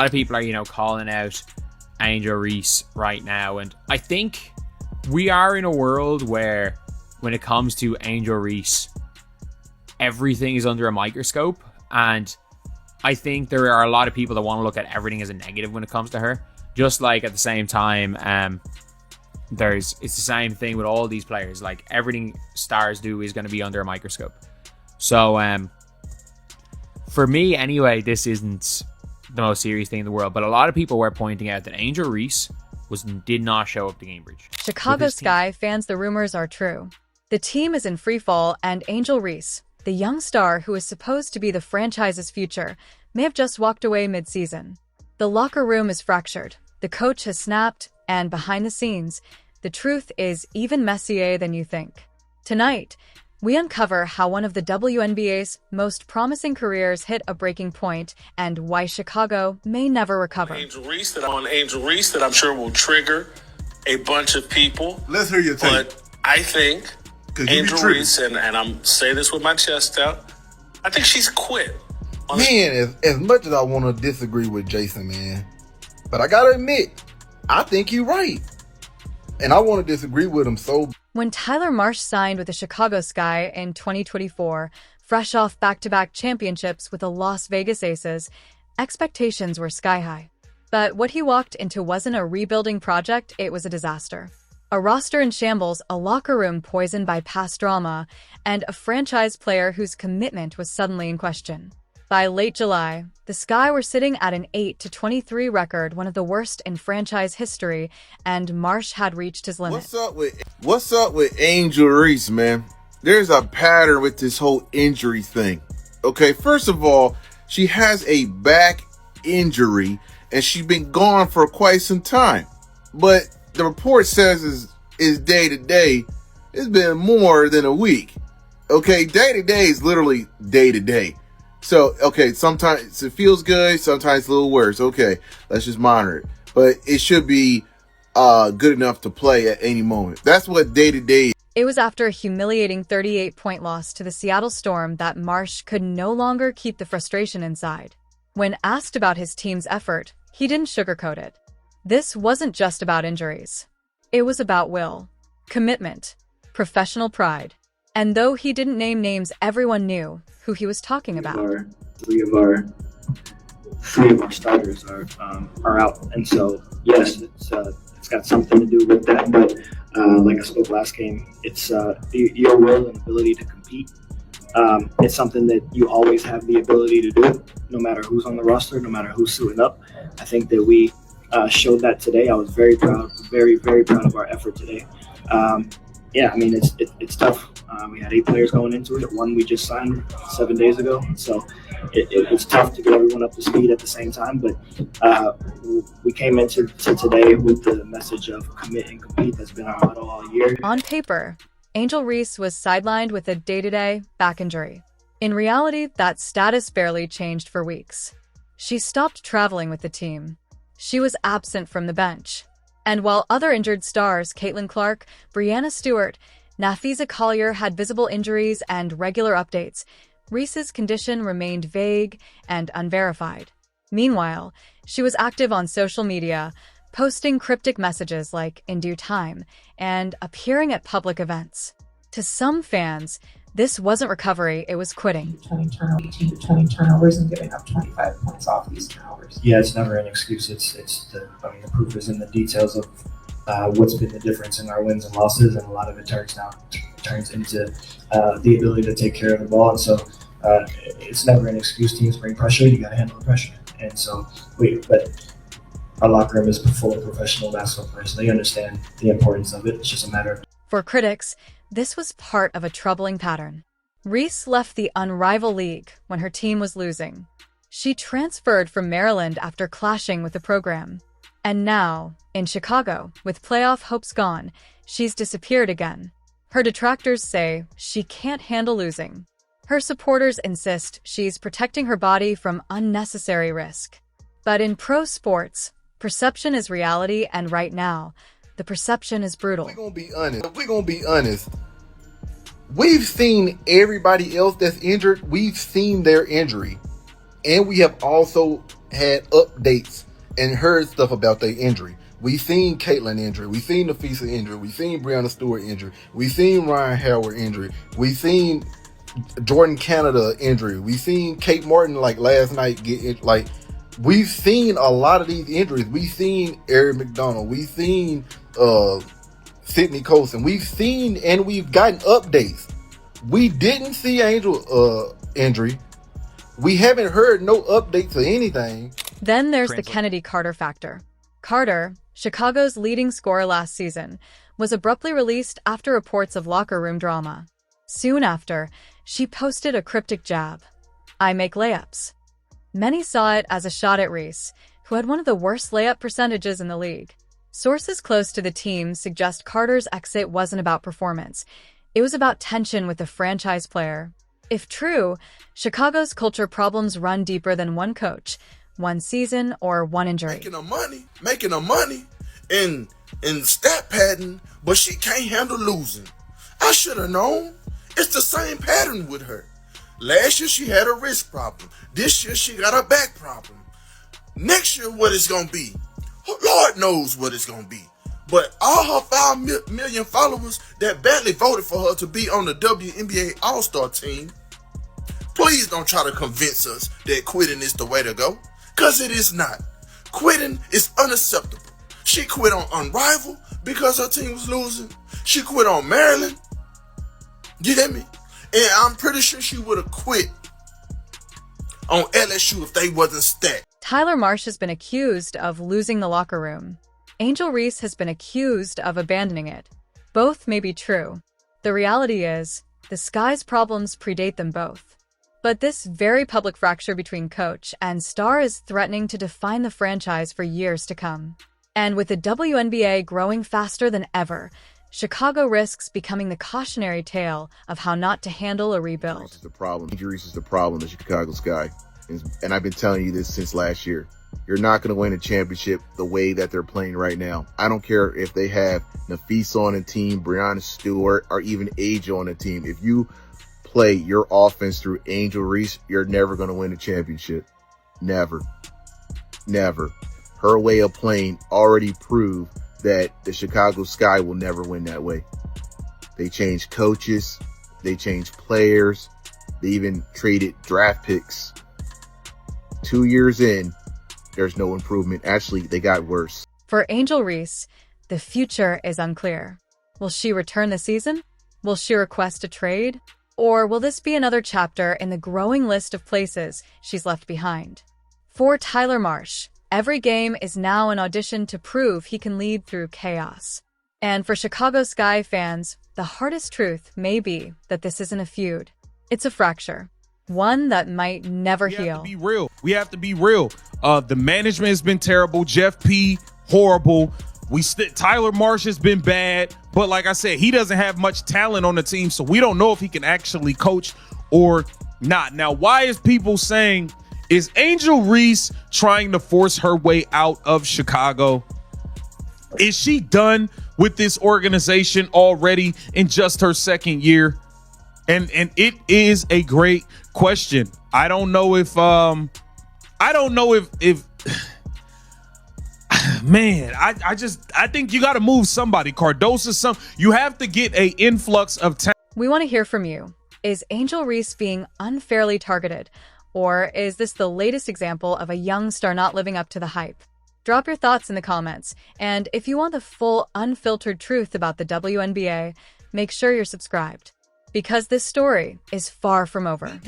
A lot of people are, calling out Angel Reese right now. And I think we are in a world where when it comes to Angel Reese, everything is under a microscope. And I think there are a lot of people that want to look at everything as a negative when it comes to her. Just like at the same time, it's the same thing with all these players. Like everything stars do is going to be under a microscope. So for me anyway, this isn't the most serious thing in the world. But a lot of people were pointing out that Angel Reese did not show up to Cambridge. Chicago Sky fans, the rumors are true. The team is in freefall, and Angel Reese, the young star who is supposed to be the franchise's future, may have just walked away mid-season. The locker room is fractured, the coach has snapped, and behind the scenes, the truth is even messier than you think. Tonight, we uncover how one of the WNBA's most promising careers hit a breaking point and why Chicago may never recover. Angel Reese that I'm sure will trigger a bunch of people. Let's hear your take. But I think Angel Reese, and I'm saying this with my chest out, I think she's quit. Man, as much as I want to disagree with Jason, man, but I gotta admit, I think you're right. And I want to disagree with him so. When Tyler Marsh signed with the Chicago Sky in 2024, fresh off back-to-back championships with the Las Vegas Aces, expectations were sky-high. But what he walked into wasn't a rebuilding project, it was a disaster. A roster in shambles, a locker room poisoned by past drama, and a franchise player whose commitment was suddenly in question. By late July, the Sky were sitting at an 8-23 record, one of the worst in franchise history, and Marsh had reached his limit. What's up with Angel Reese, man? There's a pattern with this whole injury thing. Okay, first of all, she has a back injury, and she's been gone for quite some time. But the report says is day to day. It's been more than a week. Okay, day to day is literally day to day. So, okay, sometimes it feels good, sometimes a little worse. Okay, let's just monitor it. But it should be good enough to play at any moment. That's what day-to-day is. It was after a humiliating 38-point loss to the Seattle Storm that Marsh could no longer keep the frustration inside. When asked about his team's effort, he didn't sugarcoat it. This wasn't just about injuries. It was about will, commitment, professional pride. And though he didn't name names, everyone knew who he was talking about. Three of our starters are out, and so yes, it's got something to do with that. But like I spoke last game, it's your will and ability to compete. It's something that you always have the ability to do, no matter who's on the roster, no matter who's suiting up. I think that we showed that today. I was very proud, very proud of our effort today. Yeah, I mean, it's tough. We had 8 players going into it. One we just signed 7 days ago. So it's tough to get everyone up to speed at the same time. But we came into today with the message of commit and compete. That's been our motto all year. On paper, Angel Reese was sidelined with a day-to-day back injury. In reality, that status barely changed for weeks. She stopped traveling with the team. She was absent from the bench. And while other injured stars, Caitlin Clark, Brianna Stewart, Nafisa Collier had visible injuries and regular updates, Reese's condition remained vague and unverified. Meanwhile, she was active on social media, posting cryptic messages like "in due time" and appearing at public events. To some fans, this wasn't recovery, it was quitting. 18 to 20 turnovers and giving up 25 points off these turnovers. Yeah, it's never an excuse. The proof is in the details of what's been the difference in our wins and losses, and a lot of it turns into the ability to take care of the ball. And so it's never an excuse. Teams bring pressure, you got to handle the pressure. And so, but our locker room is full of professional basketball players. They understand the importance of it. It's just a matter of. For critics, this was part of a troubling pattern. Reese left the unrivaled league when her team was losing. She transferred from Maryland after clashing with the program. And now, in Chicago, with playoff hopes gone, she's disappeared again. Her detractors say she can't handle losing. Her supporters insist she's protecting her body from unnecessary risk. But in pro sports, perception is reality, and right now, the perception is brutal. We're gonna be honest. We've seen everybody else that's injured. We've seen their injury. And we have also had updates and heard stuff about their injury. We seen Caitlyn injury. We seen Nafisa injury. We seen Brianna Stewart injury. We seen Ryan Howard injury. We seen Jordan Canada injury. We seen Kate Martin like last night get it. Like, we've seen a lot of these injuries. We've seen Eric McDonald. We've seen Sydney Colson. We've seen and we've gotten updates. We didn't see Angel injury. We haven't heard no updates or anything. Then there's the Kennedy Carter factor. Carter, Chicago's leading scorer last season, was abruptly released after reports of locker room drama. Soon after, she posted a cryptic jab. "I make layups." Many saw it as a shot at Reese, who had one of the worst layup percentages in the league. Sources close to the team suggest Carter's exit wasn't about performance. It was about tension with the franchise player. If true, Chicago's culture problems run deeper than one coach, one season, or one injury. Making her money in stat padding, but she can't handle losing. I should have known. It's the same pattern with her. Last year she had a wrist problem. This year she got a back problem. Next year what it's gonna be, Lord knows what it's gonna be. But all her 5 million followers that badly voted for her to be on the WNBA All-Star team, please don't try to convince us that quitting is the way to go, because it is not. Quitting is unacceptable. She quit on Unrivaled because her team was losing. She quit on Maryland. You hear me? And I'm pretty sure she would have quit on LSU if they wasn't stacked. Tyler Marsh has been accused of losing the locker room. Angel Reese has been accused of abandoning it. Both may be true. The reality is, the Sky's problems predate them both. But this very public fracture between coach and star is threatening to define the franchise for years to come. And with the WNBA growing faster than ever, Chicago risks becoming the cautionary tale of how not to handle a rebuild. This is the problem. Injuries is the problem in Chicago Sky. And I've been telling you this since last year. You're not going to win a championship the way that they're playing right now. I don't care if they have Nafisa on the team, Brianna Stewart, or even Aja on the team. If you play your offense through Angel Reese, you're never going to win a championship. Never. Never. Her way of playing already proved that the Chicago Sky will never win that way. They changed coaches. They changed players. They even traded draft picks. 2 years in, there's no improvement. Actually, they got worse. For Angel Reese, the future is unclear. Will she return this season? Will she request a trade? Or will this be another chapter in the growing list of places she's left behind? For Tyler Marsh, every game is now an audition to prove he can lead through chaos. And for Chicago Sky fans, the hardest truth may be that this isn't a feud. It's a fracture. One that might never heal. We have to be real. The management has been terrible. Jeff P, horrible. Tyler Marsh has been bad. But like I said, he doesn't have much talent on the team, so we don't know if he can actually coach or not. Now, why is people saying, is Angel Reese trying to force her way out of Chicago? Is she done with this organization already in just her second year? And it is a great question. I don't know if man, I think you got to move somebody. Cardoso, you have to get a influx of talent. We want to hear from you. Is Angel Reese being unfairly targeted? Or is this the latest example of a young star not living up to the hype? Drop your thoughts in the comments. And if you want the full, unfiltered truth about the WNBA, make sure you're subscribed. Because this story is far from over.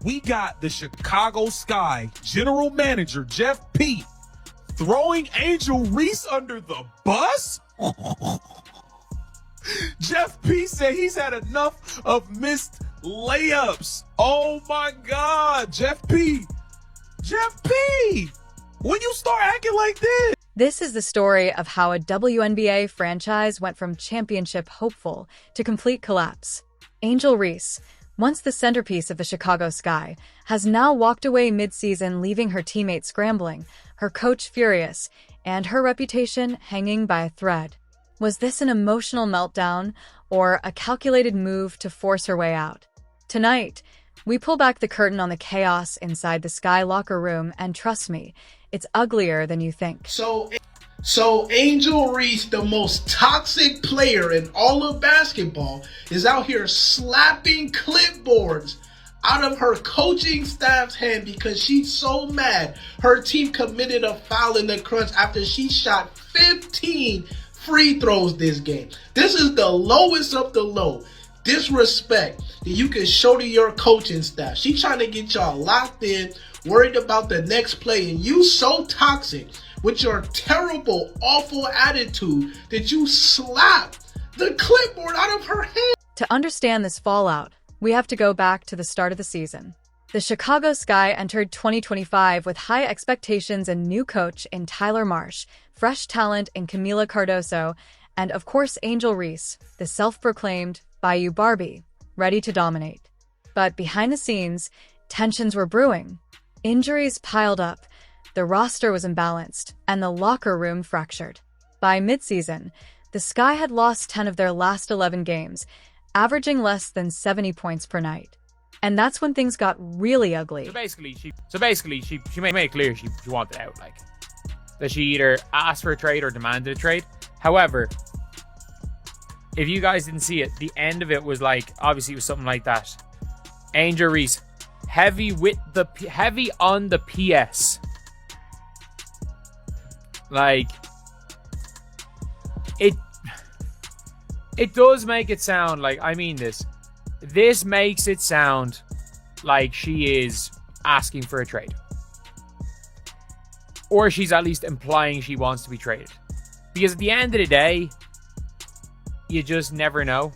We got the Chicago Sky general manager, Jeff P, throwing Angel Reese under the bus? Jeff P said he's had enough of missed layups. Oh my God, Jeff P. When you start acting like this? This is the story of how a WNBA franchise went from championship hopeful to complete collapse. Angel Reese, once the centerpiece of the Chicago Sky, has now walked away mid-season, leaving her teammates scrambling, her coach furious, and her reputation hanging by a thread. Was this an emotional meltdown or a calculated move to force her way out? Tonight, We pull back the curtain on the chaos inside the Sky locker room, and trust me, it's uglier than you think. So Angel Reese, the most toxic player in all of basketball, is out here slapping clipboards out of her coaching staff's hand because she's so mad her team committed a foul in the crunch after she shot 15 free throws this game. This is the lowest of the low disrespect that you can show to your coaching staff. She trying to get y'all locked in, worried about the next play, and you so toxic with your terrible, awful attitude that you slap the clipboard out of her hand. To understand this fallout, we have to go back to the start of the season. The Chicago Sky entered 2025 with high expectations and new coach in Tyler Marsh, fresh talent in Camila Cardoso, and of course Angel Reese, the self-proclaimed Bayou Barbie, ready to dominate. But behind the scenes, tensions were brewing. Injuries piled up, the roster was imbalanced, and the locker room fractured. By midseason, the Sky had lost 10 of their last 11 games, averaging less than 70 points per night. And that's when things got really ugly. So basically, she made it clear she wanted out, like that she either asked for a trade or demanded a trade. However, if you guys didn't see it, the end of it was like, obviously it was something like that. Angel Reese, heavy on the PS. Like, it does make it sound like, I mean this makes it sound like she is asking for a trade. Or she's at least implying she wants to be traded. Because at the end of the day, you just never know.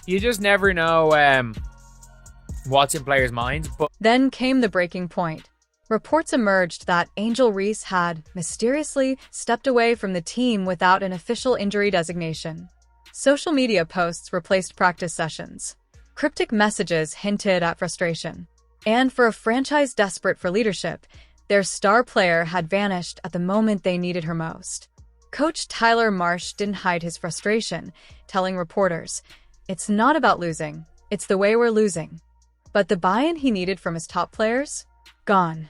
You just never know what's in players' minds. But then came the breaking point. Reports emerged that Angel Reese had mysteriously stepped away from the team without an official injury designation. Social media posts replaced practice sessions. Cryptic messages hinted at frustration. And for a franchise desperate for leadership, their star player had vanished at the moment they needed her most. Coach Tyler Marsh didn't hide his frustration, telling reporters, "It's not about losing, it's the way we're losing." But the buy-in he needed from his top players? Gone.